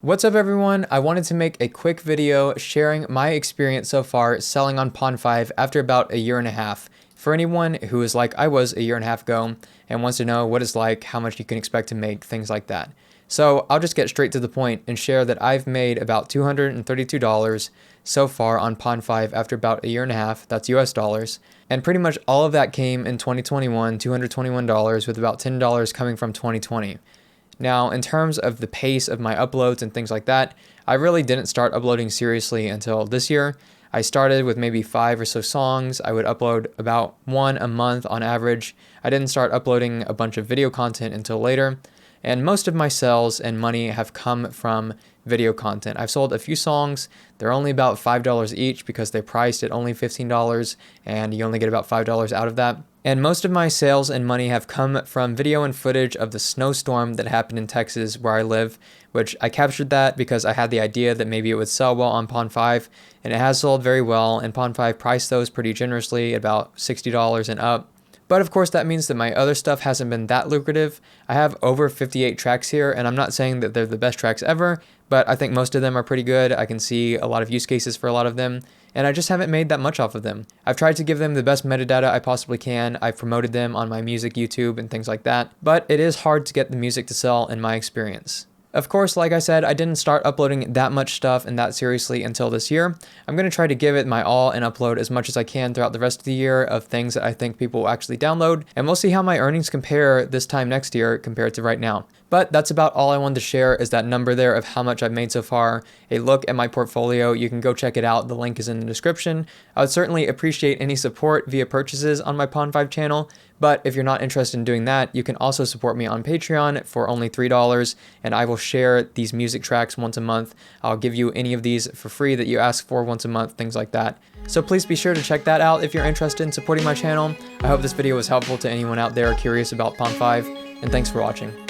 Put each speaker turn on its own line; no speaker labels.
What's up everyone? I wanted to make a quick video sharing my experience so far selling on Pond5 after about a year and a half. For anyone who is like I was a year and a half ago and wants to know what it's like, how much you can expect to make, things like that. So I'll just get straight to the point and share that I've made about $232 so far on Pond5 after about a year and a half, that's US dollars. And pretty much all of that came in 2021, $221 with about $10 coming from 2020. Now, in terms of the pace of my uploads and things like that, I really didn't start uploading seriously until this year. I started with maybe 5 or so songs. I would upload about 1 a month on average. I didn't start uploading a bunch of video content until later. And most of my sales and money have come from video content. I've sold a few songs. They're only about $5 each because they're priced at only $15 and you only get about $5 out of that. And most of my sales and money have come from video and footage of the snowstorm that happened in Texas where I live, which I captured that because I had the idea that maybe it would sell well on Pond5, and it has sold very well, and Pond5 priced those pretty generously, about $60 and up. But of course that means that my other stuff hasn't been that lucrative. I have over 58 tracks here, and I'm not saying that they're the best tracks ever, but I think most of them are pretty good. I can see a lot of use cases for a lot of them, and I just haven't made that much off of them. I've tried to give them the best metadata I possibly can. I've promoted them on my music YouTube and things like that, but it is hard to get the music to sell in my experience. Of course, like I said, I didn't start uploading that much stuff and that seriously until this year. I'm going to try to give it my all and upload as much as I can throughout the rest of the year of things that I think people will actually download, and we'll see how my earnings compare this time next year compared to right now. But that's about all I wanted to share, is that number there of how much I've made so far. A look at my portfolio, you can go check it out. The link is in the description. I would certainly appreciate any support via purchases on my Pond5 channel, but if you're not interested in doing that, you can also support me on Patreon for only $3, and I will share these music tracks once a month. I'll give you any of these for free that you ask for once a month, things like that. So please be sure to check that out if you're interested in supporting my channel. I hope this video was helpful to anyone out there curious about Pond5, and thanks for watching.